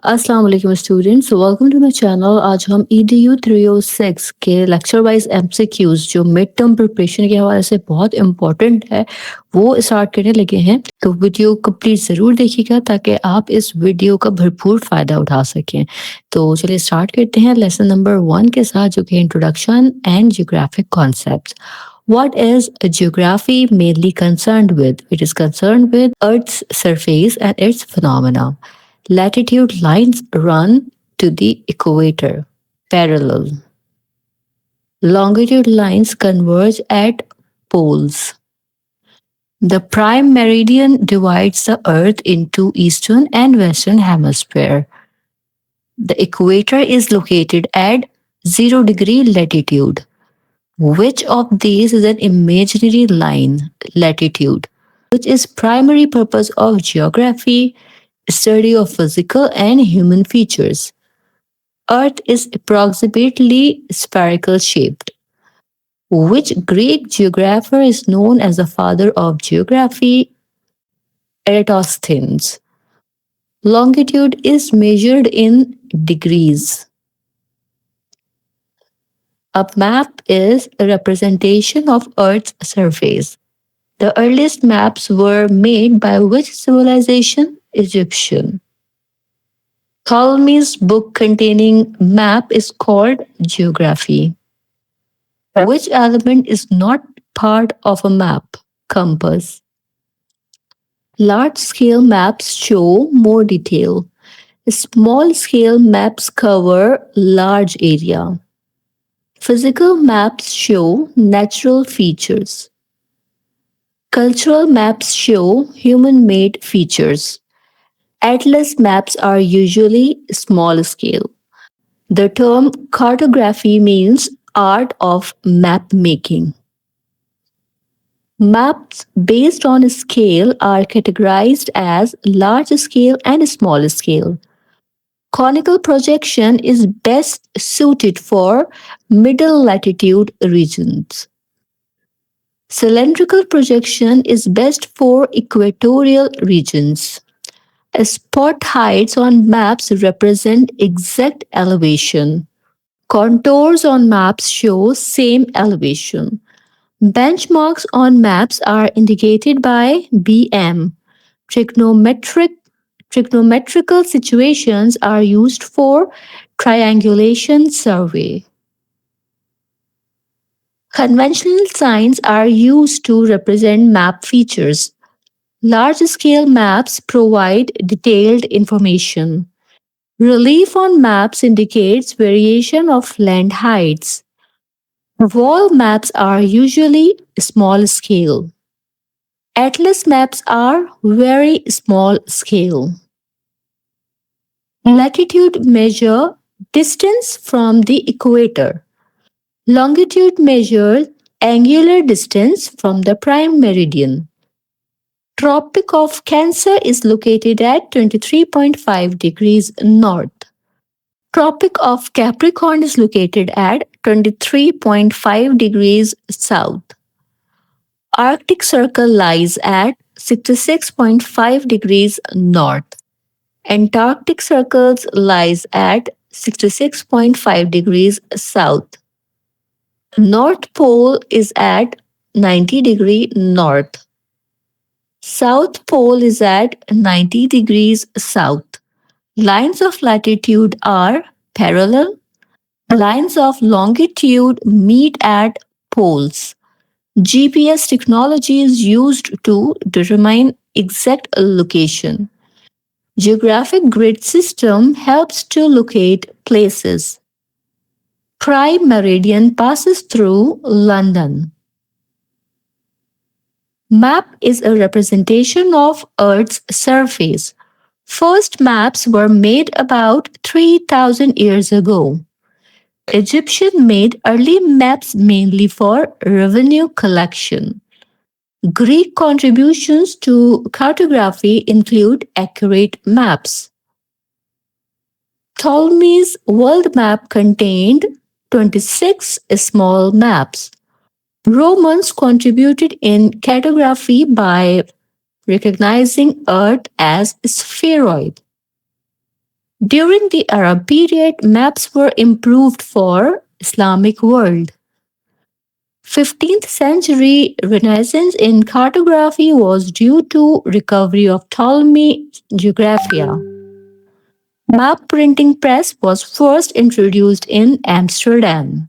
अस्सलाम वालेकुम students, welcome to my channel. आज हम EDU306 के लेक्चर वाइज MCQs जो मिड टर्म प्रिपरेशन के हवाले से बहुत इंपॉर्टेंट है वो स्टार्ट करने लगे हैं। तो वीडियो कंप्लीट ज़रूर देखिएगा ताकि आप इस वीडियो का भरपूर फ़ायदा उठा सकें। तो चलिए स्टार्ट करते हैं लेसन नंबर 1 के साथ, जो कि introduction and geographic concepts. What is geography mainly concerned with? It is concerned with Earth's surface and its phenomena. Latitude lines run to the equator, parallel. Longitude lines converge at poles. The prime meridian divides the Earth into eastern and western hemisphere. The equator is located at 0 degree latitude. Which of these is an imaginary line, latitude, which is primary purpose of geography, study of physical and human features? Earth is approximately spherical shaped. Which Greek geographer is known as the father of geography? Eratosthenes. Longitude is measured in degrees. A map is a representation of Earth's surface. The earliest maps were made by which civilization? Egyptian. Ptolemy's book containing map is called Geography. Which element is not part of a map? Compass. Large scale maps show more detail. Small scale maps cover large area. Physical maps show natural features. Cultural maps show human made features. Atlas maps are usually small scale. The term cartography means art of map making. Maps based on scale are categorized as large scale and small scale. Conical projection is best suited for middle latitude regions. Cylindrical projection is best for equatorial regions. Spot heights on maps represent exact elevation. Contours on maps show same elevation. Benchmarks on maps are indicated by BM. Trigonometrical situations are used for triangulation survey. Conventional signs are used to represent map features. Large-scale maps provide detailed information. Relief on maps indicates variation of land heights. Wall maps are usually small scale. Atlas maps are very small scale. Latitude measure distance from the equator. Longitude measures angular distance from the prime meridian. Tropic of Cancer is located at 23.5 degrees north. Tropic of Capricorn is located at 23.5 degrees south. Arctic Circle lies at 66.5 degrees north. Antarctic Circle lies at 66.5 degrees south. North Pole is at 90 degree north. South Pole is at 90 degrees south. Lines of latitude are parallel. Lines of longitude meet at poles. GPS technology is used to determine exact location. Geographic grid system helps to locate places. Prime meridian passes through London. Map is a representation of Earth's surface. First maps were made about 3000 years ago. Egyptian made early maps mainly for revenue collection. Greek contributions to cartography include accurate maps. Ptolemy's world map contained 26 small maps. Romans contributed in cartography by recognizing Earth as spheroid. During the Arab period, maps were improved for Islamic world. 15th century Renaissance in cartography was due to recovery of Ptolemy Geographia. Map printing press was first introduced in Amsterdam.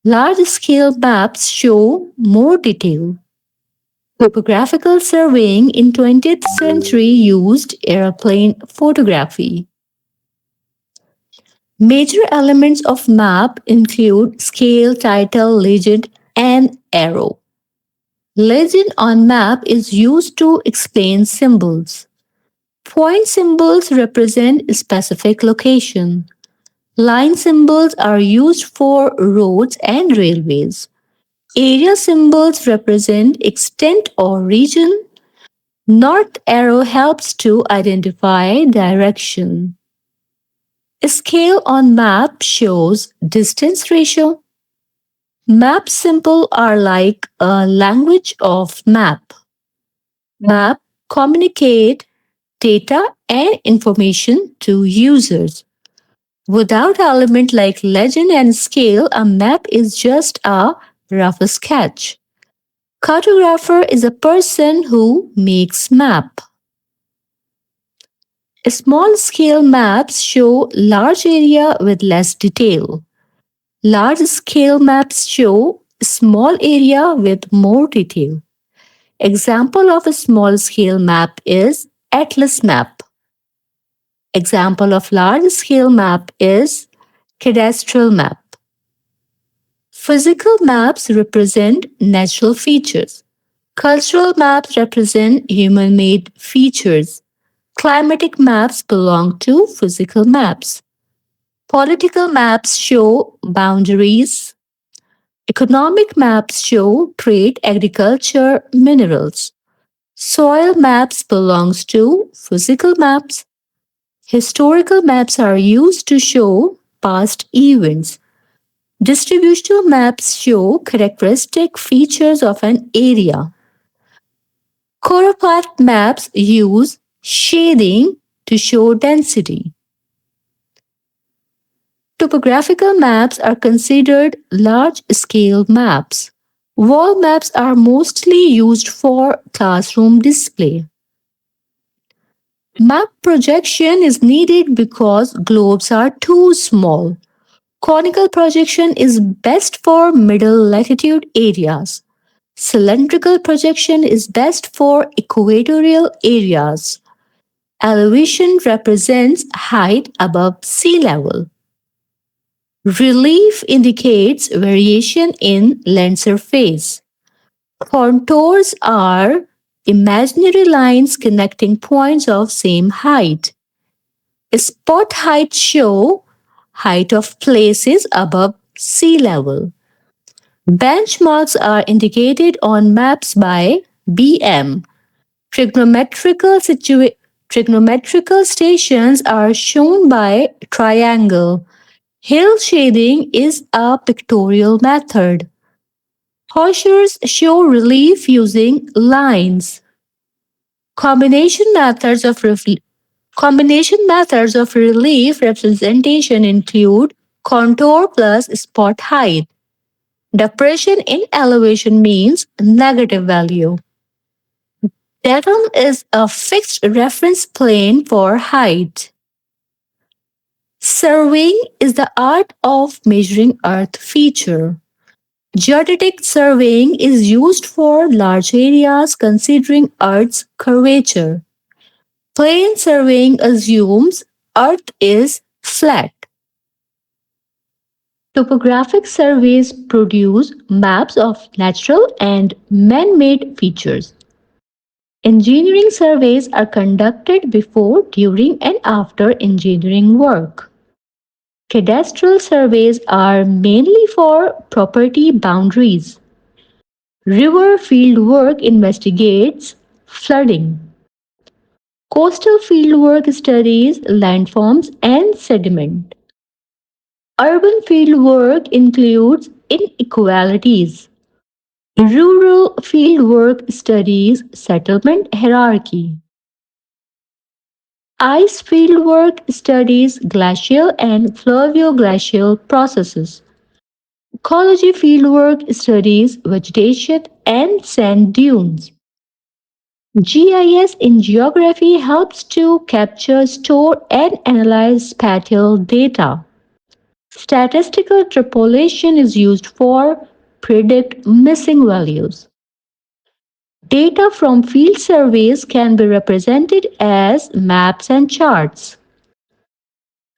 Large-scale maps show more detail. Topographical surveying in 20th century used airplane photography. Major elements of map include scale, title, legend, and arrow. Legend on map is used to explain symbols. Point symbols represent a specific location. Line symbols are used for roads and railways. Area symbols represent extent or region. North arrow helps to identify direction. A scale on map shows distance ratio. Map symbols are like a language of map. Map communicate data and information to users. Without element like legend and scale, a map is just a rough sketch. Cartographer is a person who makes map. Small scale maps show large area with less detail. Large scale maps show small area with more detail. Example of a small scale map is Atlas map. Example of large scale map is cadastral map. Physical maps represent natural features. Cultural maps represent human-made features. Climatic maps belong to physical maps. Political maps show boundaries. Economic maps show trade, agriculture, minerals. Soil maps belongs to physical maps. Historical maps are used to show past events. Distributional maps show characteristic features of an area. Choropleth maps use shading to show density. Topographical maps are considered large-scale maps. Wall maps are mostly used for classroom display. Map projection is needed because globes are too small. Conical projection is best for middle latitude areas. Cylindrical projection is best for equatorial areas. Elevation represents height above sea level. Relief indicates variation in land surface. Contours are imaginary lines connecting points of same height. Spot heights show height of places above sea level. Benchmarks are indicated on maps by BM. Trigonometrical, trigonometrical stations are shown by triangle. Hill shading is a pictorial method. Horseshoes show relief using lines. Combination methods of Combination methods of relief representation include contour plus spot height. Depression in elevation means negative value. Datum is a fixed reference plane for height. Surveying is the art of measuring Earth feature. Geodetic surveying is used for large areas considering Earth's curvature. Plane surveying assumes Earth is flat. Topographic surveys produce maps of natural and man-made features. Engineering surveys are conducted before, during, and after engineering work. Cadastral surveys are mainly for property boundaries. River fieldwork investigates flooding. Coastal fieldwork studies landforms and sediment. Urban fieldwork includes inequalities. Rural fieldwork studies settlement hierarchy. Ice fieldwork studies glacial and fluvio-glacial processes. Ecology fieldwork studies vegetation and sand dunes. GIS in geography helps to capture, store, and analyze spatial data. Statistical interpolation is used for predict missing values. Data from field surveys can be represented as maps and charts.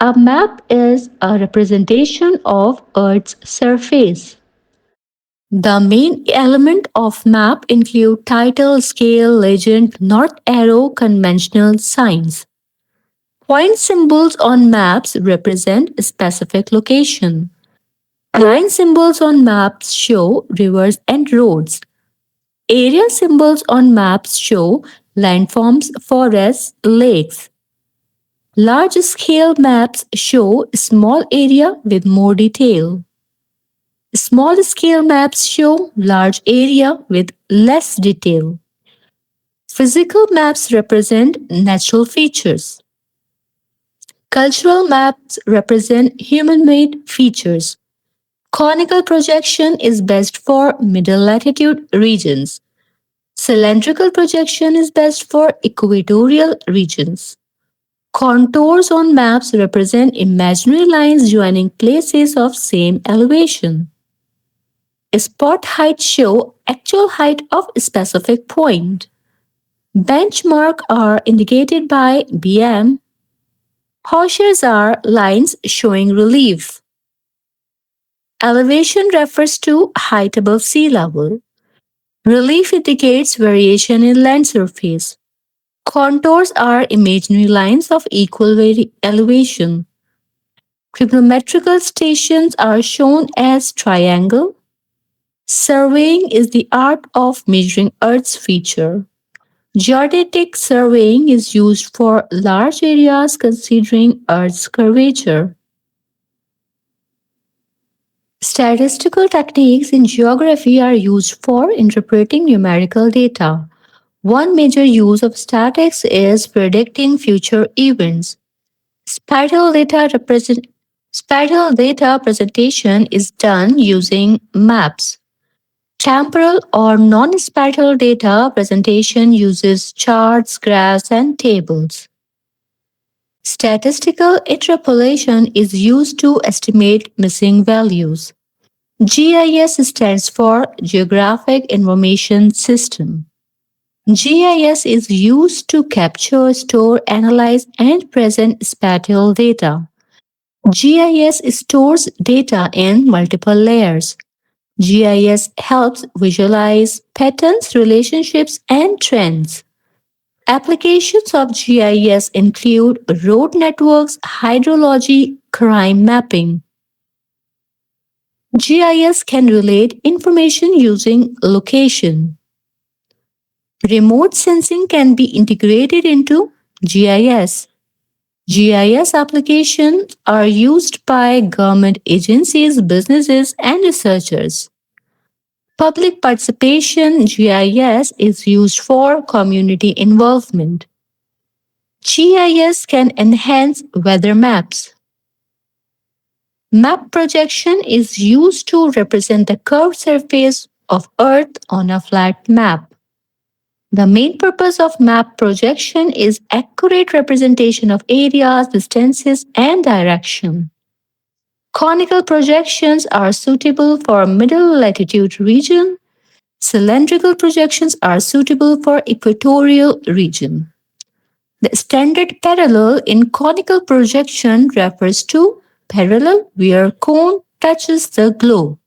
A map is a representation of Earth's surface. The main element of map include title, scale, legend, north arrow, conventional signs. Point symbols on maps represent a specific location. Line symbols on maps show rivers and roads. Area symbols on maps show landforms, forests, lakes. Large scale maps show small area with more detail. Small scale maps show large area with less detail. Physical maps represent natural features. Cultural maps represent human-made features. Conical projection is best for middle latitude regions. Cylindrical projection is best for equatorial regions. Contours on maps represent imaginary lines joining places of same elevation. Spot heights show actual height of a specific point. Benchmarks are indicated by BM. Harshes are lines showing relief. Elevation refers to height above sea level. Relief indicates variation in land surface. Contours are imaginary lines of equal elevation. Trigonometrical stations are shown as triangle. Surveying is the art of measuring Earth's feature. Geodetic surveying is used for large areas considering Earth's curvature. Statistical techniques in geography are used for interpreting numerical data. One major use of statistics is predicting future events. Spatial data Spatial data presentation is done using maps. Temporal or non-spatial data presentation uses charts, graphs, and tables. Statistical interpolation is used to estimate missing values. GIS stands for Geographic Information System. GIS is used to capture, store, analyze, and present spatial data. GIS stores data in multiple layers. GIS helps visualize patterns, relationships, and trends. Applications of GIS include road networks, hydrology, crime mapping. GIS can relate information using location. Remote sensing can be integrated into GIS. GIS applications are used by government agencies, businesses, and researchers. Public participation GIS is used for community involvement. GIS can enhance weather maps. Map projection is used to represent the curved surface of Earth on a flat map. The main purpose of map projection is accurate representation of areas, distances, and direction. Conical projections are suitable for middle latitude region. Cylindrical projections are suitable for equatorial region. The standard parallel in conical projection refers to parallel where cone touches the globe.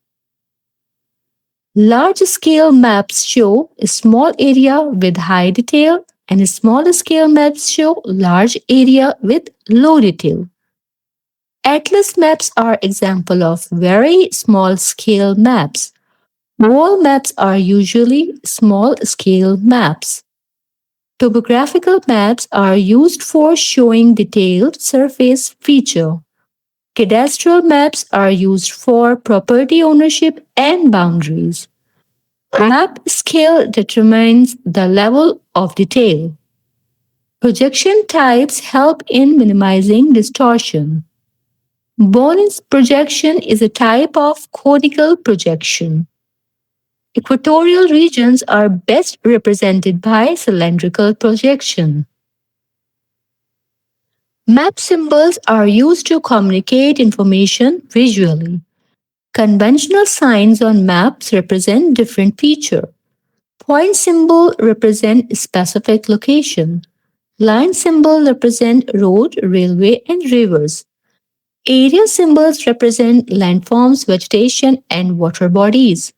Large-scale maps show a small area with high detail and small-scale maps show large area with low detail. Atlas maps are example of very small-scale maps. Wall maps are usually small-scale maps. Topographical maps are used for showing detailed surface feature. Cadastral maps are used for property ownership and boundaries. Map scale determines the level of detail. Projection types help in minimizing distortion. Bolin's projection is a type of conical projection. Equatorial regions are best represented by cylindrical projection. Map symbols are used to communicate information visually. Conventional signs on maps represent different features. Point symbol represent specific location. Line symbol represent road, railway, and rivers. Area symbols represent landforms, vegetation, and water bodies.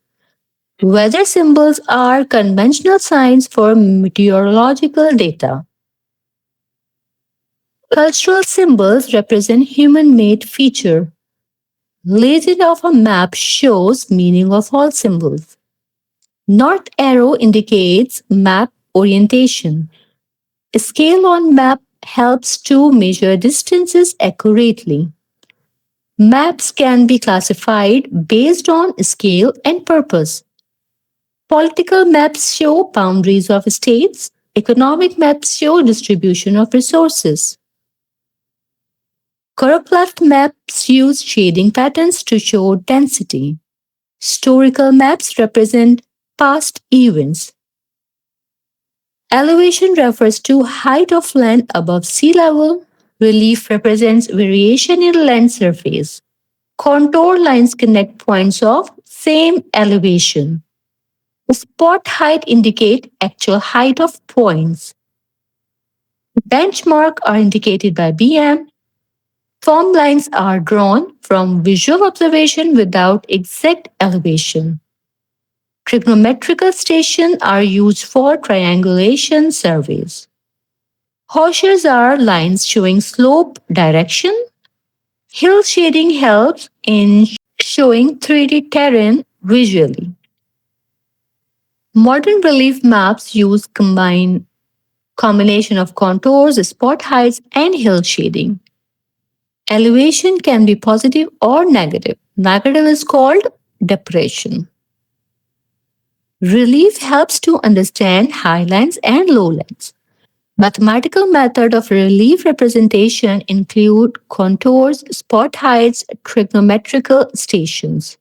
Weather symbols are conventional signs for meteorological data. Cultural symbols represent human-made feature. Legend of a map shows meaning of all symbols. North arrow indicates map orientation. A scale on map helps to measure distances accurately. Maps can be classified based on scale and purpose. Political maps show boundaries of states. Economic maps show distribution of resources. Choropleth maps use shading patterns to show density. Historical maps represent past events. Elevation refers to height of land above sea level. Relief represents variation in land surface. Contour lines connect points of same elevation. Spot height indicate actual height of points. Benchmark are indicated by BM. Form lines are drawn from visual observation without exact elevation. Trigonometrical stations are used for triangulation surveys. Horseshoes are lines showing slope direction. Hill shading helps in showing 3D terrain visually. Modern relief maps use combination of contours, spot heights, and hill shading. Elevation can be positive or negative. Negative is called depression. Relief helps to understand highlands and lowlands. Mathematical method of relief representation include contours, spot heights, trigonometrical stations.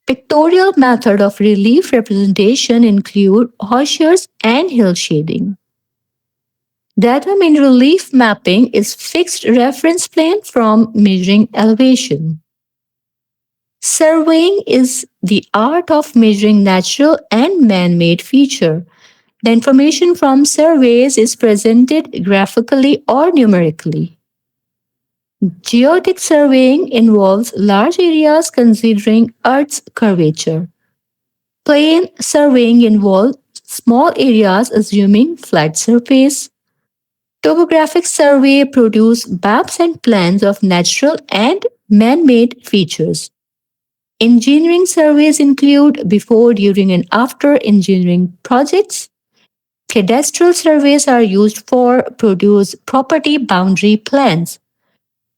Pictorial method of relief representation include horseshoes and hill shading. Datum in relief mapping is fixed reference plane from measuring elevation. Surveying is the art of measuring natural and man-made feature. The information from surveys is presented graphically or numerically. Geodetic surveying involves large areas considering Earth's curvature. Plane surveying involves small areas assuming flat surface. Topographic survey produce maps and plans of natural and man-made features. Engineering surveys include before, during, and after engineering projects. Cadastral surveys are used for produce property boundary plans.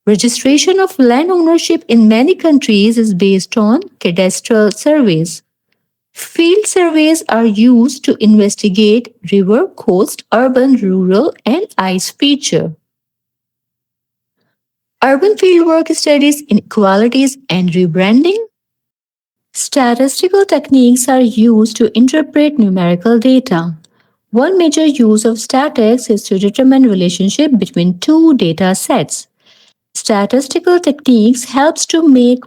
Registration of land ownership in many countries is based on cadastral surveys. Field surveys are used to investigate river, coast, urban, rural, and ice feature. Urban fieldwork studies inequalities and rebranding. Statistical techniques are used to interpret numerical data. One major use of statistics is to determine relationship between two data sets. Statistical techniques helps to make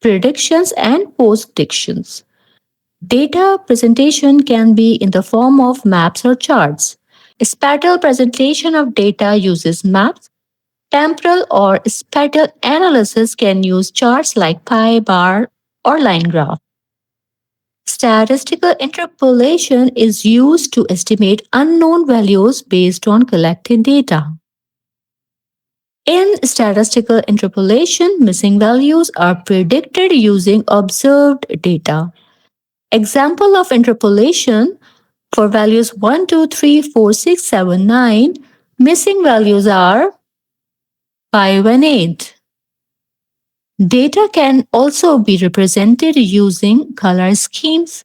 predictions and post-predictions. Data presentation can be in the form of maps or charts. Spatial presentation of data uses maps. Temporal or spatial analysis can use charts like pie, bar, or line graph. Statistical interpolation is used to estimate unknown values based on collected data. In statistical interpolation, missing values are predicted using observed data. Example of interpolation for values 1, 2, 3, 4, 6, 7, 9, missing values are 5 and 8. Data can also be represented using color schemes.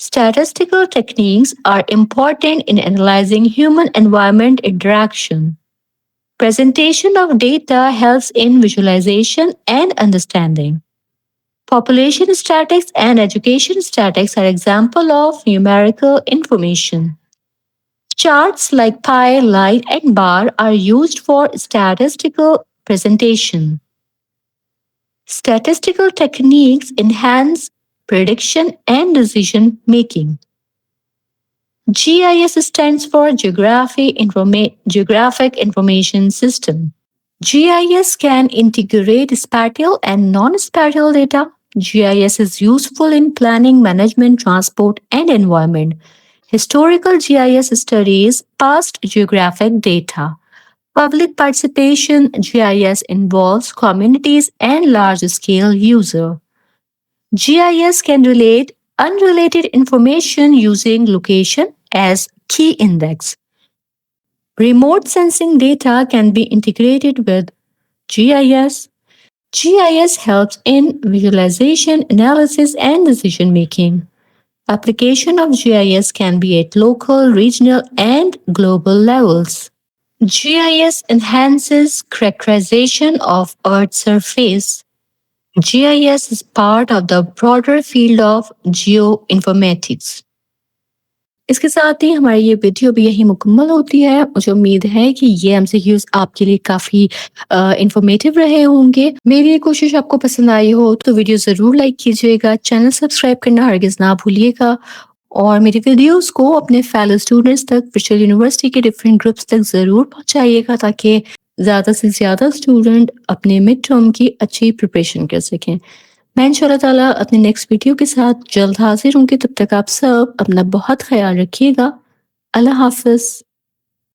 Statistical techniques are important in analyzing human-environment interaction. Presentation of data helps in visualization and understanding. Population statistics and education statistics are examples of numerical information. Charts like pie, line, and bar are used for statistical presentation. Statistical techniques enhance prediction and decision making. GIS stands for Geographic Information System. GIS can integrate spatial and non-spatial data. GIS is useful in planning, management, transport, and environment. Historical GIS studies past geographic data. Public participation GIS involves communities and large-scale users. GIS can relate unrelated information using location as key index. Remote sensing data can be integrated with GIS. GIS helps in visualization, analysis, and decision making. Application of GIS can be at local, regional, and global levels. GIS enhances characterization of Earth's surface. GIS is part of the broader field of geoinformatics. इसके साथ ही हमारी ये video भी यही मुकम्मल होती है। मुझे उम्मीद है कि ये एमसीक्यूज आपके लिए काफ़ी इंफॉर्मेटिव रहे होंगे। मेरी ये कोशिश आपको पसंद आई हो तो वीडियो ज़रूर लाइक कीजिएगा, चैनल सब्सक्राइब करना हरगिज़ ना भूलिएगा और मेरी वीडियोस को अपने फेलो स्टूडेंट्स तक, वर्चुअल यूनिवर्सिटी के डिफरेंट ग्रुप्स तक ज़रूर पहुँचाइएगा ताकि ज़्यादा से ज़्यादा स्टूडेंट अपने मिड टर्म की अच्छी प्रिपरेशन कर सकें। मैं इंशाल्लाह ताला अपने नेक्स्ट वीडियो के साथ जल्द हाजिर होंगी। तब तक आप सब अपना बहुत ख्याल रखिएगा। अल्लाह हाफ़िज़।